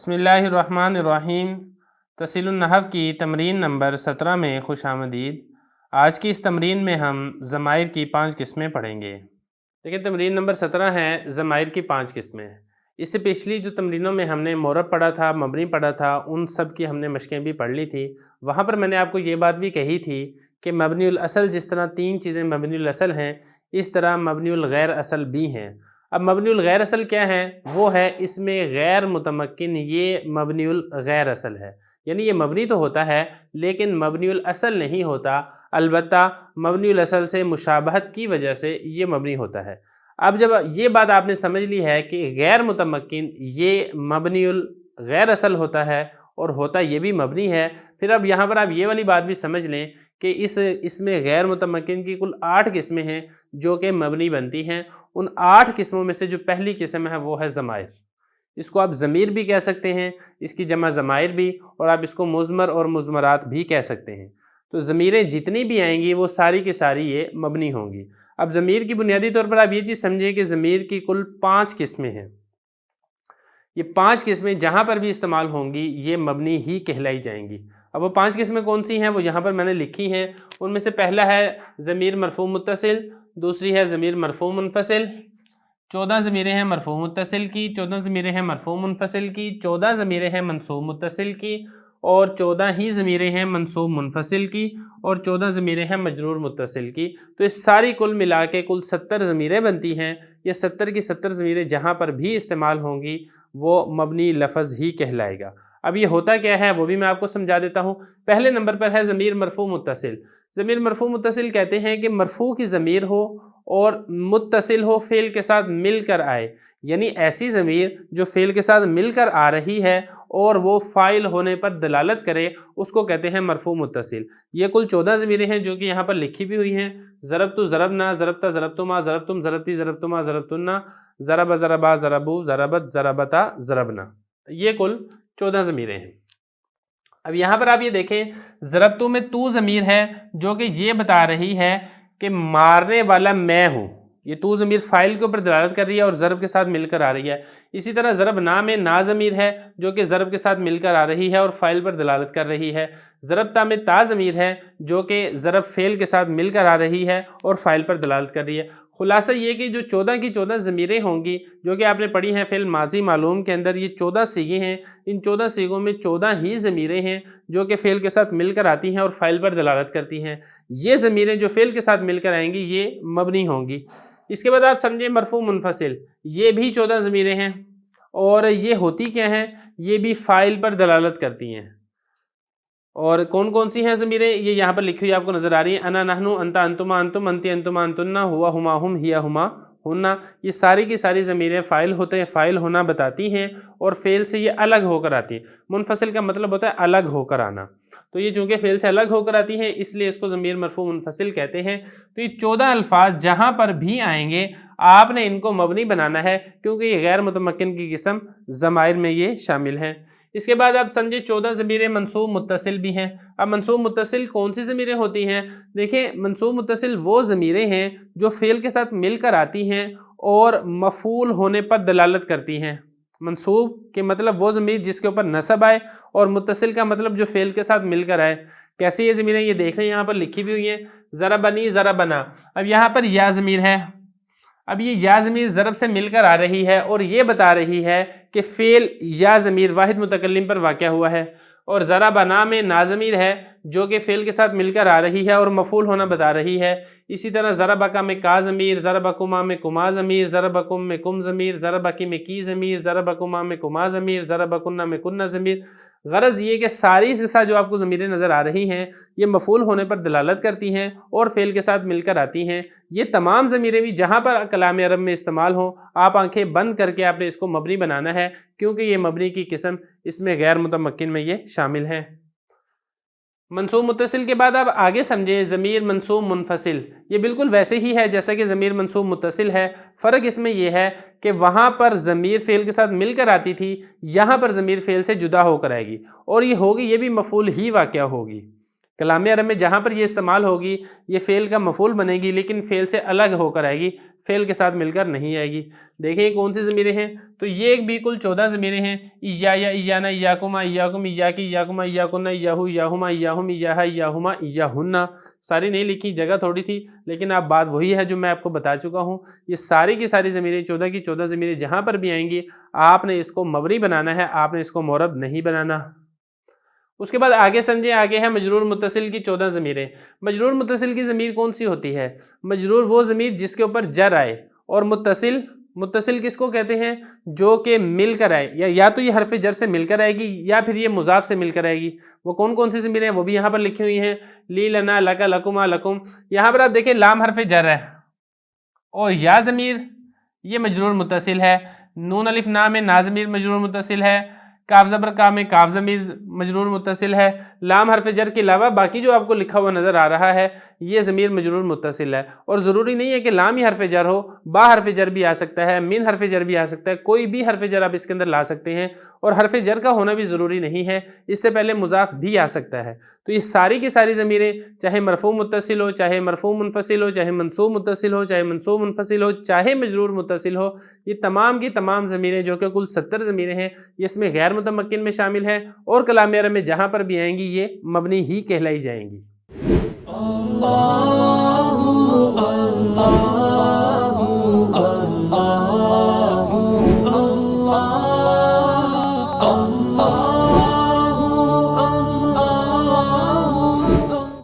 بسم اللہ الرحمن الرحیم۔ تحصیل النحو کی تمرین نمبر 17 میں خوش آمدید۔ آج کی اس تمرین میں ہم ضمائر کی 5 قسمیں پڑھیں گے۔ دیکھیں تمرین نمبر 17 ہے ضمائر کی 5 قسمیں۔ اس سے پچھلی جو تمرینوں میں ہم نے مورب پڑھا تھا، مبنی پڑھا تھا، ان سب کی ہم نے مشقیں بھی پڑھ لی تھی۔ وہاں پر میں نے آپ کو یہ بات بھی کہی تھی کہ مبنی الاصل جس طرح 3 چیزیں مبنی الاصل ہیں، اس طرح مبنی الغیر اصل بھی ہیں۔ اب مبنی الغیر اصل کیا ہے؟ وہ ہے اس میں غیر متمکن، یہ مبنی الغیر اصل ہے، یعنی یہ مبنی تو ہوتا ہے لیکن مبنی الاصل نہیں ہوتا، البتہ مبنی الاصل سے مشابہت کی وجہ سے یہ مبنی ہوتا ہے۔ اب جب یہ بات آپ نے سمجھ لی ہے کہ غیر متمکن یہ مبنی الغیر اصل ہوتا ہے اور ہوتا یہ بھی مبنی ہے، پھر اب یہاں پر آپ یہ والی بات بھی سمجھ لیں کہ اس میں غیر متمکن کی کل 8 قسمیں ہیں جو کہ مبنی بنتی ہیں۔ ان 8 قسموں میں سے جو پہلی قسم ہے وہ ہے ضمائر۔ اس کو آپ ضمیر بھی کہہ سکتے ہیں، اس کی جمع ضمائر بھی، اور آپ اس کو مضمر اور مضمرات بھی کہہ سکتے ہیں۔ تو ضمیریں جتنی بھی آئیں گی وہ ساری کی ساری یہ مبنی ہوں گی۔ اب ضمیر کی بنیادی طور پر آپ یہ چیز سمجھیں کہ ضمیر کی کل 5 قسمیں ہیں۔ یہ 5 قسمیں جہاں پر بھی استعمال ہوں گی یہ مبنی ہی کہلائی جائیں گی۔ اب وہ 5 قسمیں کون سی ہیں وہ یہاں پر میں نے لکھی ہیں۔ ان میں سے پہلا ہے ضمیر مرفوع متصل، دوسری ہے ضمیر مرفوع منفصل، 14 ضمیریں ہیں مرفوع متصل کی، 14 ضمیریں ہیں مرفوع منفصل کی، 14 ضمیریں ہیں منصوب متصل کی، اور 14 ہی ضمیریں ہیں منصوب منفصل کی، اور 14 ضمیریں ہیں مجرور متصل کی۔ تو اس ساری کل ملا کے کل 70 ضمیریں بنتی ہیں۔ یہ 70 کی 70 ضمیریں جہاں پر بھی استعمال ہوں گی وہ مبنی لفظ ہی کہلائے گا۔ اب یہ ہوتا کیا ہے وہ بھی میں آپ کو سمجھا دیتا ہوں۔ پہلے نمبر پر ہے ضمیر مرفوع متصل۔ ضمیر مرفوع متصل کہتے ہیں کہ مرفوع کی ضمیر ہو اور متصل ہو، فعل کے ساتھ مل کر آئے، یعنی ایسی ضمیر جو فعل کے ساتھ مل کر آ رہی ہے اور وہ فاعل ہونے پر دلالت کرے، اس کو کہتے ہیں مرفوع متصل۔ یہ کل 14 ضمیریں ہیں جو کہ یہاں پر لکھی بھی ہوئی ہیں۔ ضربت ضربنا، ضربت ضربتما، ضربتم ضربتی، ضربتما ضربتنا، ضرب ضربا ضربو، ضربت ضربتا ضربنا، یہ کل 14 ضمیریں ہیں۔ اب یہاں پر آپ یہ دیکھیں ضربتو میں تو ضمیر ہے جو کہ یہ بتا رہی ہے کہ مارنے والا میں ہوں، یہ تو ضمیر فاعل کے اوپر دلالت کر رہی ہے اور ضرب کے ساتھ مل کر آ رہی ہے۔ اسی طرح ضربنا میں نا ضمیر ہے جو کہ ضرب کے ساتھ مل کر آ رہی ہے اور فاعل پر دلالت کر رہی ہے۔ ضربتا میں تا ضمیر ہے جو کہ ضرب فعل کے ساتھ مل کر آ رہی ہے اور فاعل پر دلالت کر رہی ہے۔ خلاصہ یہ کہ جو 14 کی 14 ضمیریں ہوں گی جو کہ آپ نے پڑھی ہیں فعل ماضی معلوم کے اندر، یہ 14 صیغے ہیں۔ ان 14 صیغوں میں 14 ہی ضمیریں ہیں جو کہ فعل کے ساتھ مل کر آتی ہیں اور فاعل پر دلالت کرتی ہیں۔ یہ ضمیریں جو فعل کے ساتھ مل کر آئیں گی یہ مبنی ہوں گی۔ اس کے بعد آپ سمجھیں مرفوع منفصل، یہ بھی 14 ضمیریں ہیں اور یہ ہوتی کیا ہیں؟ یہ بھی فاعل پر دلالت کرتی ہیں۔ اور کون کون سی ہیں ضمیریں؟ یہ یہاں پر لکھی ہوئی آپ کو نظر آ رہی ہیں، انا نحنو، انتا انتما انتم، انتی انتما انتنا، ہوا ہما ہم، ہیا ہما ہننا۔ یہ ساری کی ساری ضمیریں فاعل ہوتے ہیں، فاعل ہونا بتاتی ہیں اور فعل سے یہ الگ ہو کر آتی ہیں۔ منفصل کا مطلب ہوتا ہے الگ ہو کر آنا، تو یہ چونکہ فعل سے الگ ہو کر آتی ہیں اس لیے اس کو ضمیر مرفوع منفصل کہتے ہیں۔ تو یہ 14 الفاظ جہاں پر بھی آئیں گے آپ نے ان کو مبنی بنانا ہے کیونکہ یہ غیر متمکن کی قسم ضمائر میں یہ شامل ہیں۔ اس کے بعد آپ سمجھے 14 ضمیریں منصوب متصل بھی ہیں۔ اب منصوب متصل کون سی ضمیریں ہوتی ہیں؟ دیکھیں منصوب متصل وہ ضمیریں ہیں جو فعل کے ساتھ مل کر آتی ہیں اور مفعول ہونے پر دلالت کرتی ہیں۔ منصوب کے مطلب وہ ضمیر جس کے اوپر نصب آئے، اور متصل کا مطلب جو فعل کے ساتھ مل کر آئے۔ کیسے یہ ضمیریں؟ یہ دیکھ لیں یہاں پر لکھی بھی ہوئی ہیں، ضربنی ضربنا۔ اب یہاں پر یا ضمیر ہے، اب یہ یا ضمیر ضرب سے مل کر آ رہی ہے اور یہ بتا رہی ہے کہ فعل یا ضمیر واحد متکلم پر واقع ہوا ہے، اور ضربنا میں نا ضمیر ہے جو کہ فعل کے ساتھ مل کر آ رہی ہے اور مفعول ہونا بتا رہی ہے۔ اسی طرح ضربکا میں کا ضمیر، ضربکما میں کما ضمیر، ضربکم میں کم ضمیر، ضربکی میں کی ضمیر، ضربکما میں کما ضمیر، ضربکنہ میں کنہ ضمیر۔ غرض یہ کہ ساری کے ساتھ جو آپ کو ضمیریں نظر آ رہی ہیں یہ مفعول ہونے پر دلالت کرتی ہیں اور فعل کے ساتھ مل کر آتی ہیں۔ یہ تمام ضمیریں بھی جہاں پر کلام عرب میں استعمال ہوں آپ آنکھیں بند کر کے آپ نے اس کو مبنی بنانا ہے کیونکہ یہ مبنی کی قسم اس میں غیر متمکن میں یہ شامل ہیں۔ منصوب متصل کے بعد آپ آگے سمجھیں ضمیر منصوب منفصل۔ یہ بالکل ویسے ہی ہے جیسا کہ ضمیر منصوب متصل ہے، فرق اس میں یہ ہے کہ وہاں پر ضمیر فعل کے ساتھ مل کر آتی تھی، یہاں پر ضمیر فعل سے جدا ہو کر آئے گی، اور یہ ہوگی یہ بھی مفعول ہی واقع ہوگی۔ کلام عرب میں جہاں پر یہ استعمال ہوگی یہ فعل کا مفعول بنے گی لیکن فعل سے الگ ہو کر آئے گی۔ فعل کے ساتھ مل کر نہیں آئے گی۔ دیکھیں یہ کون سی ضمیریں ہیں، تو یہ ایک بھی کل 14 ضمیریں ہیں، ایا یا ایانا ایاکما ایاکم ایاکی ایاکما ایاکنا ایاہو ایاہما ایاہم ایاہا ایاہما ایاہنا، ساری نہیں لکھی، جگہ تھوڑی تھی، لیکن اب بات وہی ہے جو میں آپ کو بتا چکا ہوں۔ یہ ساری کی ساری ضمیریں 14 کی 14 ضمیریں جہاں پر بھی آئیں گی آپ نے اس کو مبنی بنانا ہے، آپ نے اس کو معرب نہیں بنانا۔ اس کے بعد آگے سمجھیں، آگے ہے مجرور متصل کی 14 ضمیریں۔ مجرور متصل کی ضمیر کون سی ہوتی ہے؟ مجرور وہ ضمیر جس کے اوپر جر آئے، اور متصل کس کو کہتے ہیں؟ جو کہ مل کر آئے، یا تو یہ حرف جر سے مل کر آئے گی یا پھر یہ مضاف سے مل کر آئے گی۔ وہ کون کون سی ضمیریں ہیں وہ بھی یہاں پر لکھی ہوئی ہیں، لی لنا لکا لکما لکم۔ یہاں پر آپ دیکھیں لام حرف جر ہے، اور یا ضمیر یہ مجرور متصل ہے، نون الف نا میں نا ضمیر مجرور متصل ہے، کاف زبر کا میں کاف ضمیر مجرور متصل ہے، لام حرف جر کے علاوہ باقی جو آپ کو لکھا ہوا نظر آ رہا ہے یہ ضمیر مجرور متصل ہے۔ اور ضروری نہیں ہے کہ لام ہی حرف جر ہو، با حرف جر بھی آ سکتا ہے، من حرف جر بھی آ سکتا ہے، کوئی بھی حرف جر آپ اس کے اندر لا سکتے ہیں، اور حرف جر کا ہونا بھی ضروری نہیں ہے، اس سے پہلے مضاف بھی آ سکتا ہے۔ تو یہ ساری کی ساری ضمیریں چاہے مرفوع متصل ہو، چاہے مرفوع منفصل ہو، چاہے منصوب متصل ہو، چاہے منصوب منفصل ہو، چاہے مجرور متصل ہو، یہ تمام کی تمام ضمیریں جو کہ کل 70 ضمیریں ہیں، یہ اس میں غیر متمکن میں شامل ہیں، اور کلام عرب میں جہاں پر بھی آئیں گی یہ مبنی ہی کہلائی جائیں گی۔